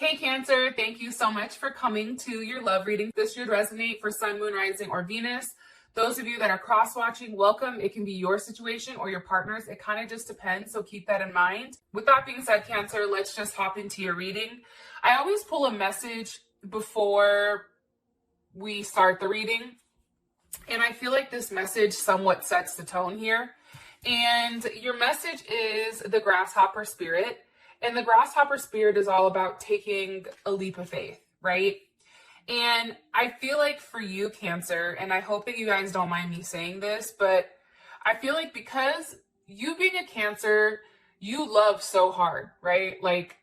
Hey Cancer, thank you so much for coming to your love reading. This should resonate for Sun, Moon, Rising, or Venus. Those of you that are cross-watching, welcome. It can be your situation or your partner's. It kind of just depends, so keep that in mind. With that being said, Cancer, let's just hop into your reading. I always pull a message before we start the reading, and I feel like this message somewhat sets the tone here. And your message is the grasshopper spirit. And the grasshopper spirit is all about taking a leap of faith, right? And I feel like for you, Cancer, and I hope that you guys don't mind me saying this, but I feel like because you being a Cancer, you love so hard, right? Like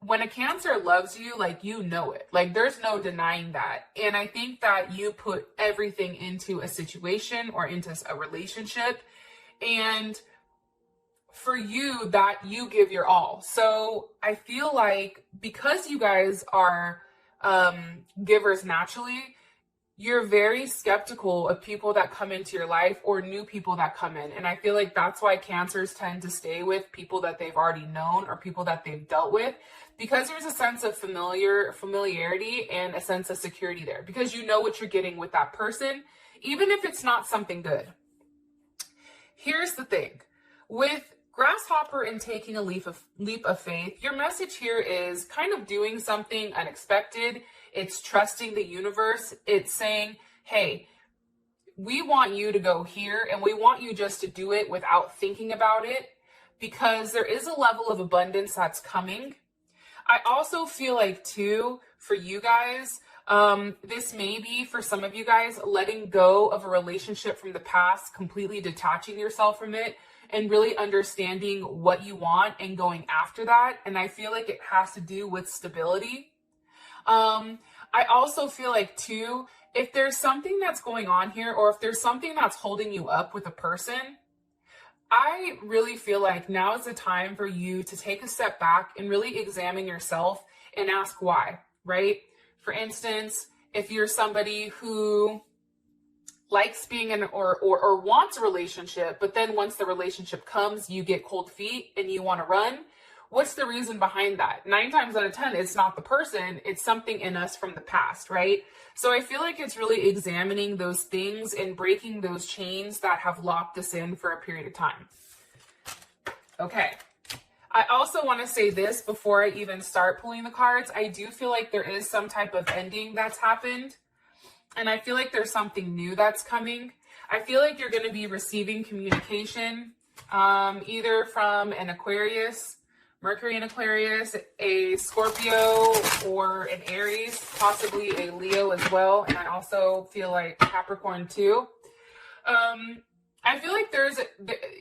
when a Cancer loves you, like you know it. Like there's no denying that. And I think that you put everything into a situation or into a relationship. And for you, that you give your all. So I feel like because you guys are givers naturally, you're very skeptical of people that come into your life or new people that come in. And I feel like that's why Cancers tend to stay with people that they've already known or people that they've dealt with, because there's a sense of familiarity and a sense of security there, because you know what you're getting with that person, even if it's not something good. Here's the thing. With grasshopper and taking a leap of faith, your message here is kind of doing something unexpected. It's trusting the universe. It's saying, hey, we want you to go here and we want you just to do it without thinking about it, because there is a level of abundance that's coming. I also feel like too, for you guys, this may be for some of you guys letting go of a relationship from the past, completely detaching yourself from it, and really understanding what you want and going after that. And I feel like it has to do with stability. I also feel like too, if there's something that's going on here, or if there's something that's holding you up with a person, I really feel like now is the time for you to take a step back and really examine yourself and ask why, right? For instance, if you're somebody who likes being in or wants a relationship, but then once the relationship comes, you get cold feet and you want to run. What's the reason behind that? 9 times out of 10, it's not the person, it's something in us from the past, right? So I feel like it's really examining those things and breaking those chains that have locked us in for a period of time. Okay. I also want to say this before I even start pulling the cards. I do feel like there is some type of ending that's happened. And I feel like there's something new that's coming. I feel like you're going to be receiving communication, either from an Aquarius, Mercury in Aquarius, a Scorpio, or an Aries, possibly a Leo as well. And I also feel like Capricorn too. I feel like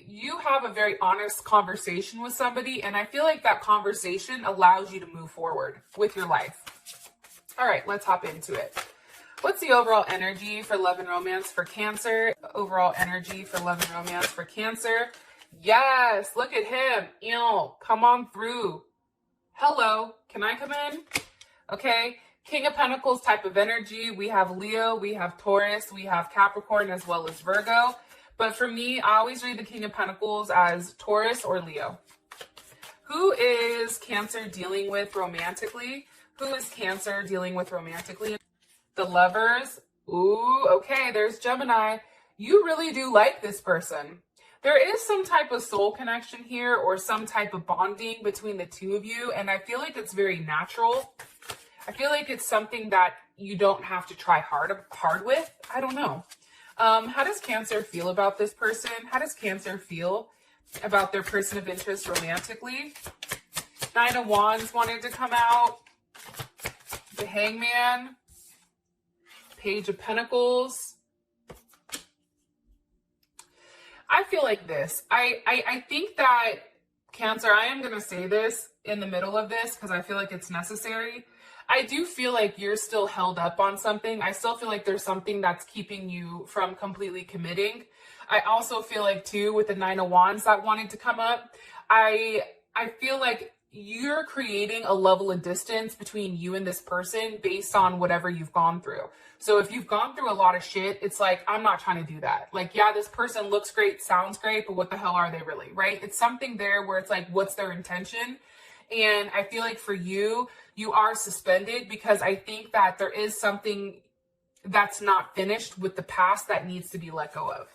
you have a very honest conversation with somebody, and I feel like that conversation allows you to move forward with your life. All right, let's hop into it. What's the overall energy for love and romance for Cancer? Overall energy for love and romance for Cancer. Yes, look at him. Ew, come on through. Hello, can I come in? Okay, King of Pentacles type of energy. We have Leo, we have Taurus, we have Capricorn, as well as Virgo. But for me, I always read the King of Pentacles as Taurus or Leo. Who is Cancer dealing with romantically? Who is Cancer dealing with romantically? The Lovers. Ooh, okay, there's Gemini. You really do like this person. There is some type of soul connection here or some type of bonding between the two of you, and I feel like it's very natural. I feel like it's something that you don't have to try hard with. I don't know. How does Cancer feel about this person? How does Cancer feel about their person of interest romantically? 9 of Wands wanted to come out. The Hangman. Page of Pentacles. I feel like this. I think that Cancer, I am going to say this in the middle of this because I feel like it's necessary. I do feel like you're still held up on something. I still feel like there's something that's keeping you from completely committing. I also feel like too, with the 9 of Wands that wanted to come up, I feel like you're creating a level of distance between you and this person based on whatever you've gone through. So if you've gone through a lot of shit, it's like, I'm not trying to do that. Like, yeah, this person looks great, sounds great, but what the hell are they really, right? It's something there where it's like, what's their intention? And I feel like for you, you are suspended because I think that there is something that's not finished with the past that needs to be let go of.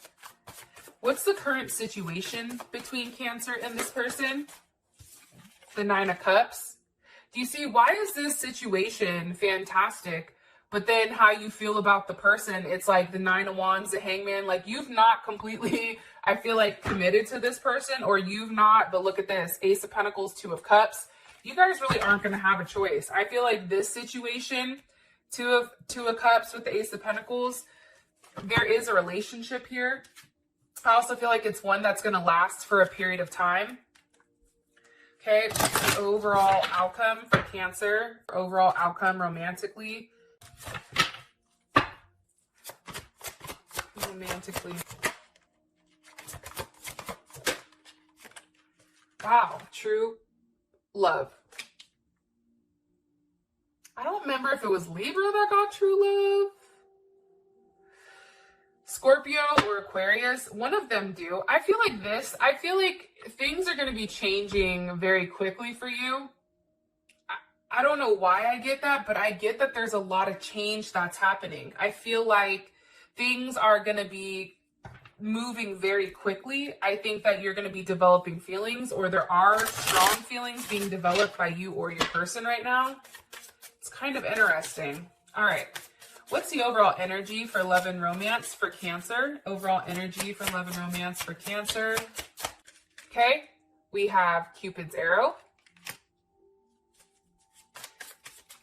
What's the current situation between Cancer and this person? The Nine of Cups. Do you see, why is this situation fantastic? But then how you feel about the person, it's like the Nine of Wands, the Hangman, like you've not completely, I feel like, committed to this person, or you've not, but look at this, Ace of Pentacles, Two of Cups. You guys really aren't going to have a choice. I feel like this situation, Two of Cups with the Ace of Pentacles, there is a relationship here. I also feel like it's one that's going to last for a period of time. Okay, the overall outcome for Cancer, overall outcome romantically. Wow, true love. I don't remember if it was Libra that got true love. Scorpio or Aquarius, one of them do. I feel like things are going to be changing very quickly for you. I don't know why I get that, but I get that there's a lot of change that's happening. I feel like things are going to be moving very quickly. I think that you're going to be developing feelings, or there are strong feelings being developed by you or your person right now. It's kind of interesting. All right. What's the overall energy for love and romance for Cancer? Overall energy for love and romance for Cancer. Okay. We have Cupid's arrow.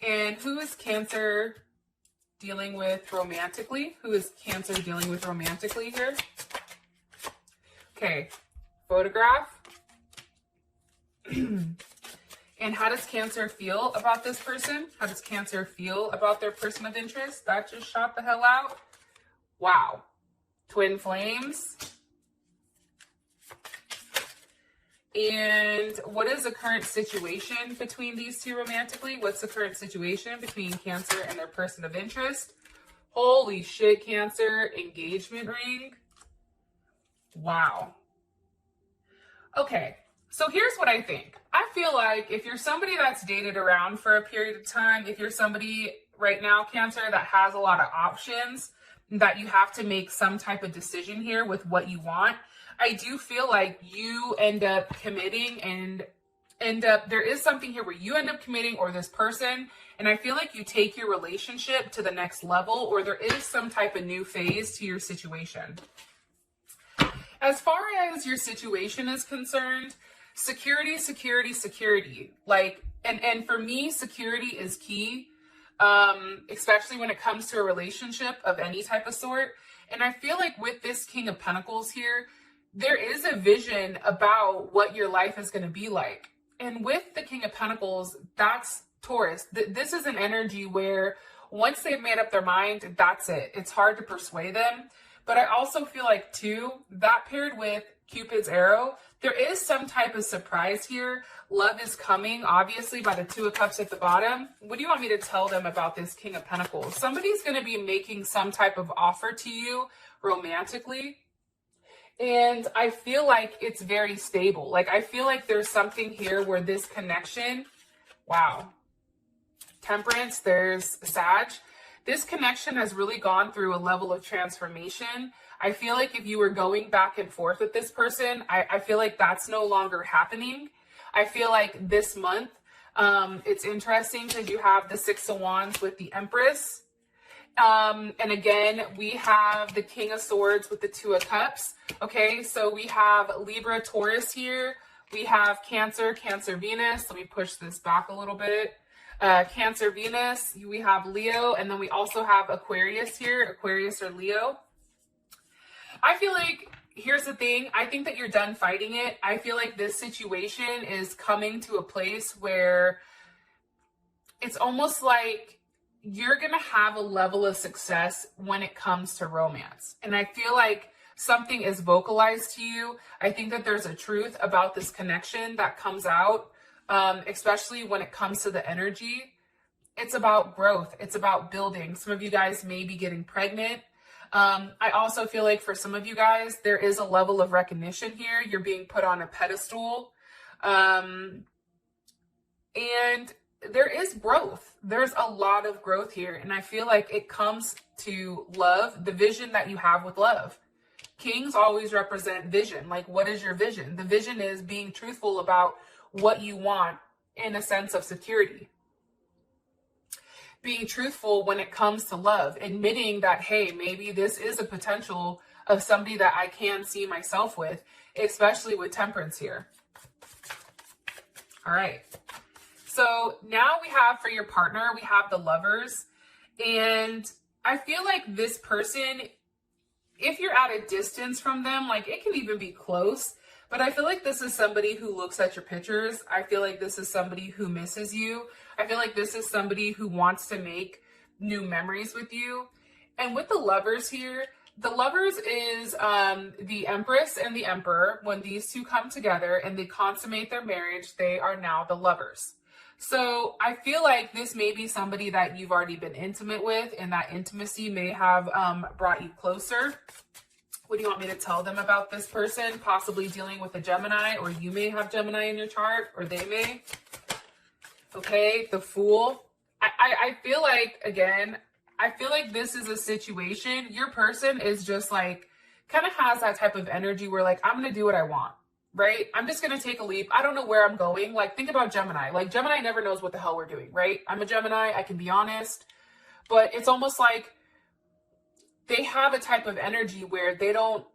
And who is Cancer dealing with romantically? Who is Cancer dealing with romantically here? Okay, photograph. And how does Cancer feel about this person? How does Cancer feel about their person of interest? That just shot the hell out. Wow. Twin flames. And what is the current situation between these two romantically? What's the current situation between Cancer and their person of interest? Holy shit, Cancer. Engagement ring. Wow. Okay, so here's what I think. I feel like if you're somebody that's dated around for a period of time, if you're somebody right now, Cancer, that has a lot of options, that you have to make some type of decision here with what you want, I do feel like you end up committing and there is something here where you end up committing, or this person, and I feel like you take your relationship to the next level, or there is some type of new phase to your situation. As far as your situation is concerned, security. Like, and for me, security is key, especially when it comes to a relationship of any type of sort. And I feel like with this King of Pentacles here, there is a vision about what your life is going to be like. And with the King of Pentacles, that's Taurus. This is an energy where once they've made up their mind, that's it. It's hard to persuade them. But I also feel like, too, that paired with Cupid's arrow, there is some type of surprise here. Love is coming, obviously, by the Two of Cups at the bottom. What do you want me to tell them about this King of Pentacles? Somebody's going to be making some type of offer to you romantically. And I feel like it's very stable. Like, I feel like there's something here where this connection, wow. Temperance, there's Sag. This connection has really gone through a level of transformation. I feel like if you were going back and forth with this person, I feel like that's no longer happening. I feel like this month, it's interesting because you have the Six of Wands with the Empress. And again, we have the King of Swords with the Two of Cups. Okay, so we have Libra, Taurus here. We have Cancer, Venus. Let me push this back a little bit. Cancer, Venus, we have Leo, and then we also have Aquarius here, Aquarius or Leo. I feel like, here's the thing, I think that you're done fighting it. I feel like this situation is coming to a place where it's almost like you're going to have a level of success when it comes to romance. And I feel like something is vocalized to you. I think that there's a truth about this connection that comes out. Especially when it comes to the energy. It's about growth. It's about building. Some of you guys may be getting pregnant. I also feel like for some of you guys, there is a level of recognition here. You're being put on a pedestal. And there is growth. There's a lot of growth here. And I feel like it comes to love, the vision that you have with love. Kings always represent vision. Like, what is your vision? The vision is being truthful about what you want in a sense of security. Being truthful when it comes to love, admitting that, hey, maybe this is a potential of somebody that I can see myself with, especially with temperance here. All right. So now we have for your partner, we have the lovers. And I feel like this person, if you're at a distance from them, like it can even be close, but I feel like this is somebody who looks at your pictures. I feel like this is somebody who misses you. I feel like this is somebody who wants to make new memories with you. And with the lovers here, the lovers is the Empress and the Emperor. When these two come together and they consummate their marriage, they are now the lovers. So I feel like this may be somebody that you've already been intimate with, and that intimacy may have brought you closer. What do you want me to tell them about this person? Possibly dealing with a Gemini, or you may have Gemini in your chart, or they may. Okay, the Fool. I feel like, again, I feel like this is a situation. Your person is just like, kind of has that type of energy where like, I'm going to do what I want. Right? I'm just going to take a leap. I don't know where I'm going. Like, think about Gemini. Like, Gemini never knows what the hell we're doing, right? I'm a Gemini. I can be honest. But it's almost like they have a type of energy where they don't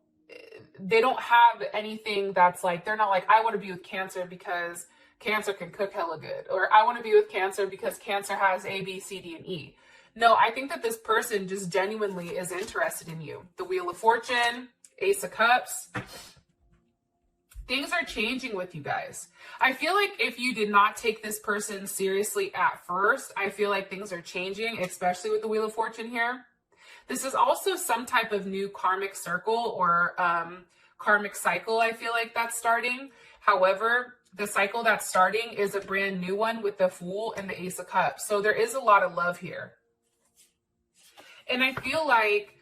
have anything that's like, they're not like, I want to be with Cancer because Cancer can cook hella good. Or I want to be with Cancer because Cancer has A, B, C, D, and E. No, I think that this person just genuinely is interested in you. The Wheel of Fortune, Ace of Cups. Things are changing with you guys. I feel like if you did not take this person seriously at first, I feel like things are changing, especially with the Wheel of Fortune here. This is also some type of new karmic circle or karmic cycle, I feel like that's starting. However, the cycle that's starting is a brand new one with the Fool and the Ace of Cups. So there is a lot of love here. And I feel like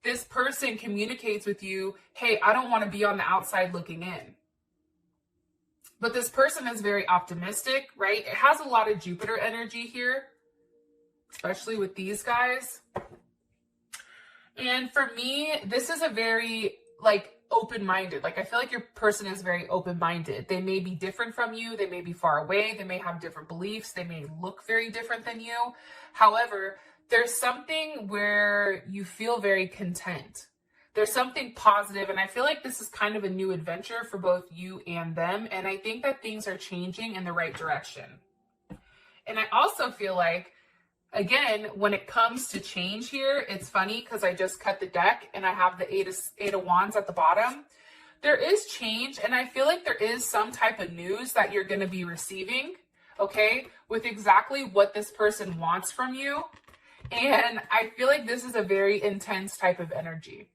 this person communicates with you, hey, I don't want to be on the outside looking in. But this person is very optimistic, right? It has a lot of Jupiter energy here, especially with these guys. And for me, this is a very like open-minded. Like I feel like your person is very open-minded. They may be different from you. They may be far away. They may have different beliefs. They may look very different than you. However, there's something where you feel very content. There's something positive, and I feel like this is kind of a new adventure for both you and them, and I think that things are changing in the right direction. And I also feel like, again, when it comes to change here, it's funny because I just cut the deck and I have the Eight of Wands at the bottom. There is change, and I feel like there is some type of news that you're going to be receiving, okay, with exactly what this person wants from you. And I feel like this is a very intense type of energy.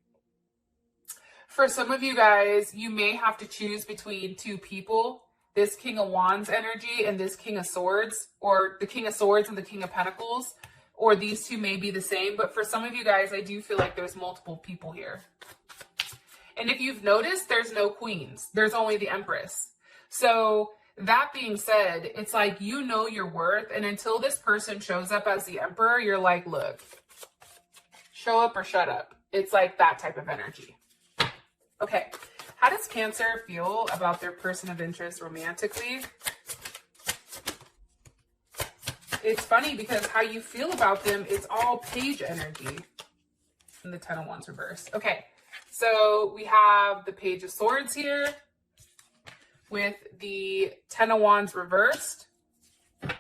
For some of you guys, you may have to choose between two people, this King of Wands energy and this King of Swords, or the King of Swords and the King of Pentacles, or these two may be the same. But for some of you guys, I do feel like there's multiple people here. And if you've noticed, there's no queens. There's only the Empress. So that being said, it's like, you know your worth. And until this person shows up as the Emperor, you're like, look, show up or shut up. It's like that type of energy. Okay, how does Cancer feel about their person of interest romantically? It's funny because how you feel about them is all Page energy and the Ten of Wands reverse. Okay, so we have the Page of Swords here with the Ten of Wands reversed. Okay.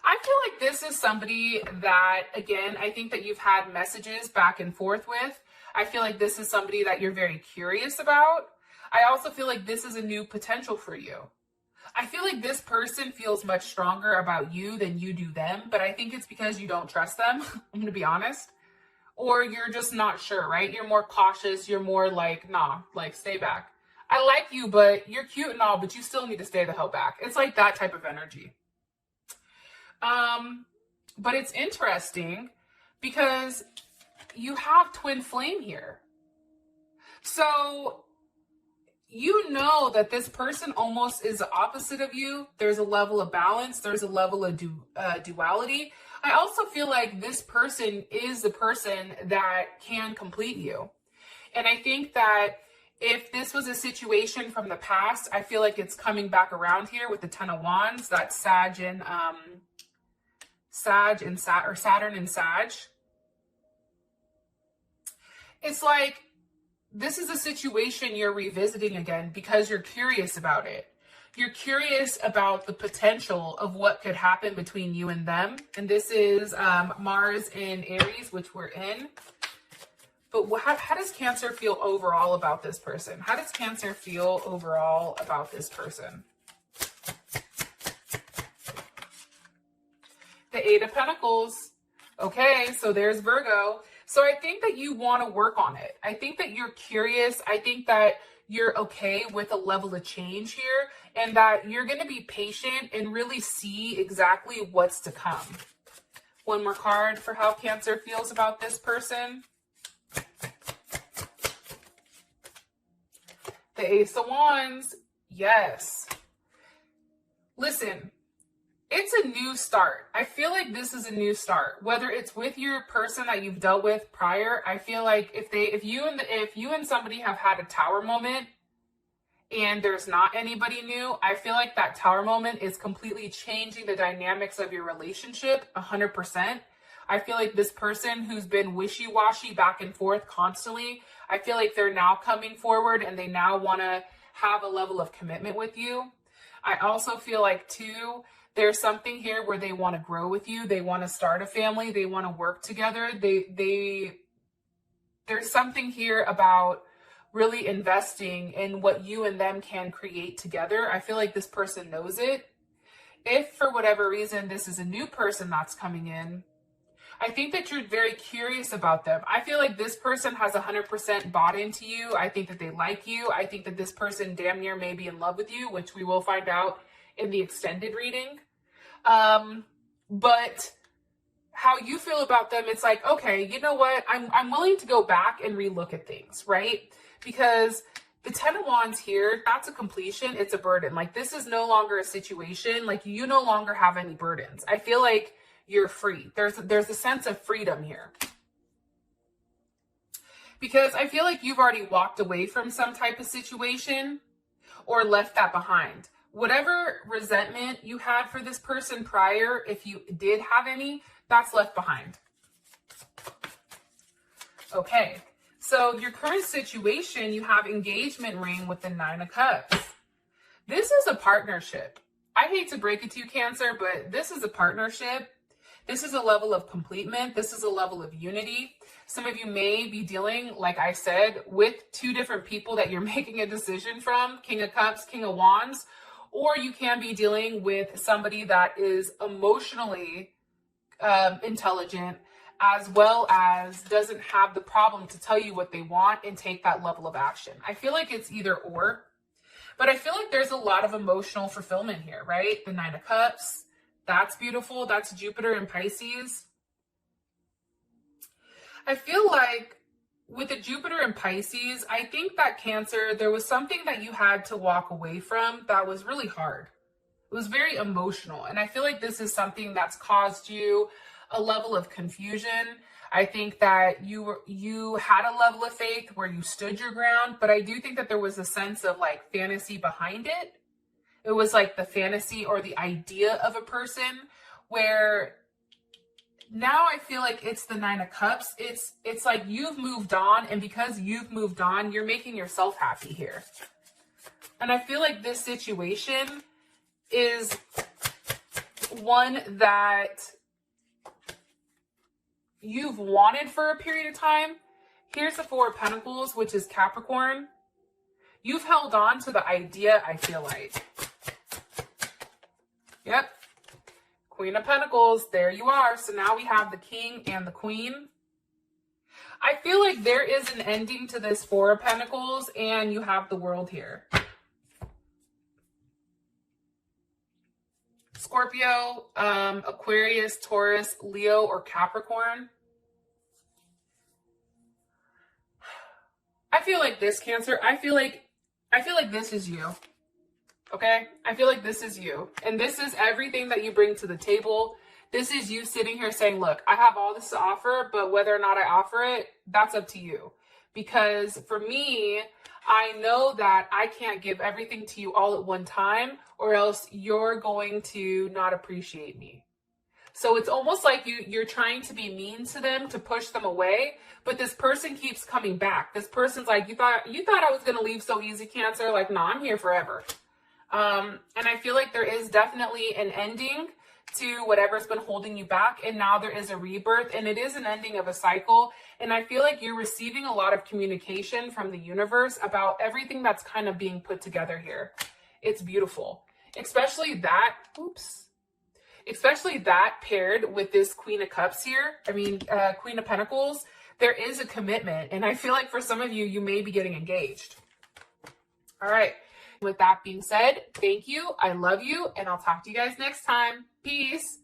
I feel like this is somebody that, again, I think that you've had messages back and forth with. I feel like this is somebody that you're very curious about. I also feel like this is a new potential for you. I feel like this person feels much stronger about you than you do them, but I think it's because you don't trust them, I'm going to be honest. Or you're just not sure, right? You're more cautious. You're more like, nah, like stay back. I like you, but you're cute and all, but you still need to stay the hell back. It's like that type of energy. But it's interesting because you have twin flame here. So you know that this person almost is the opposite of you. There's a level of balance. There's a level of duality. I also feel like this person is the person that can complete you. And I think that if this was a situation from the past, I feel like it's coming back around here with the Ten of Wands. That's Saturn and Sag. It's like this is a situation you're revisiting again because you're curious about it. You're curious about the potential of what could happen between you and them. And this is Mars in Aries, which we're in. But how does Cancer feel overall about this person? How does Cancer feel overall about this person? The Eight of Pentacles. Okay, so there's Virgo. So I think that you want to work on it. I think that you're curious. I think that you're okay with a level of change here and that you're going to be patient and really see exactly what's to come. One more card for how Cancer feels about this person. The Ace of Wands. Yes. Listen, it's a new start. I feel like this is a new start. Whether it's with your person that you've dealt with prior, I feel like if you and somebody have had a tower moment and there's not anybody new, I feel like that tower moment is completely changing the dynamics of your relationship 100%. I feel like this person who's been wishy-washy back and forth constantly, I feel like they're now coming forward and they now want to have a level of commitment with you. I also feel like too, there's something here where they want to grow with you. They want to start a family. They want to work together. There's something here about really investing in what you and them can create together. I feel like this person knows it. If for whatever reason, this is a new person that's coming in, I think that you're very curious about them. I feel like this person has 100% bought into you. I think that they like you. I think that this person damn near may be in love with you, which we will find out in the extended reading. But how you feel about them, it's like, okay, you know what? I'm willing to go back and relook at things, right? Because the Ten of Wands here, that's a completion. It's a burden. Like this is no longer a situation. Like you no longer have any burdens. I feel like you're free. There's a sense of freedom here. Because I feel like you've already walked away from some type of situation or left that behind. Whatever resentment you had for this person prior, if you did have any, that's left behind. Okay, so your current situation, you have engagement ring with the Nine of Cups. This is a partnership. I hate to break it to you, Cancer, but this is a partnership. This is a level of completement. This is a level of unity. Some of you may be dealing, like I said, with two different people that you're making a decision from, King of Cups, King of Wands, or you can be dealing with somebody that is emotionally intelligent, as well as doesn't have the problem to tell you what they want and take that level of action. I feel like it's either or, but I feel like there's a lot of emotional fulfillment here, right? The Nine of Cups. That's beautiful. That's Jupiter and Pisces. I feel like with the Jupiter and Pisces, I think that Cancer, there was something that you had to walk away from that was really hard. It was very emotional. And I feel like this is something that's caused you a level of confusion. I think that you had a level of faith where you stood your ground, but I do think that there was a sense of like fantasy behind it. It was like the fantasy or the idea of a person where now I feel like it's the Nine of Cups. It's like you've moved on, and because you've moved on, you're making yourself happy here. And I feel like this situation is one that you've wanted for a period of time. Here's the Four of Pentacles, which is Capricorn. You've held on to the idea, I feel like. Yep. Queen of Pentacles, there you are. So now we have the King and the Queen. I feel like there is an ending to this Four of Pentacles, and you have the World here. Scorpio, Aquarius, Taurus, Leo, or Capricorn. I feel like this, Cancer, I feel like I feel like this is you. Okay? I feel like this is you. And this is everything that you bring to the table. This is you sitting here saying, look, I have all this to offer, but whether or not I offer it, that's up to you. Because for me, I know that I can't give everything to you all at one time, or else you're going to not appreciate me. So it's almost like you're trying to be mean to them to push them away, but this person keeps coming back. This person's like, you thought I was going to leave so easy, Cancer? Like, no, I'm here forever. And I feel like there is definitely an ending to whatever's been holding you back, and now there is a rebirth, and it is an ending of a cycle. And I feel like you're receiving a lot of communication from the universe about everything that's kind of being put together here. It's beautiful, especially that paired with this Queen of Cups here. I mean, Queen of Pentacles. There is a commitment, and I feel like for some of you, you may be getting engaged. All right. With that being said, thank you. I love you, and I'll talk to you guys next time. Peace.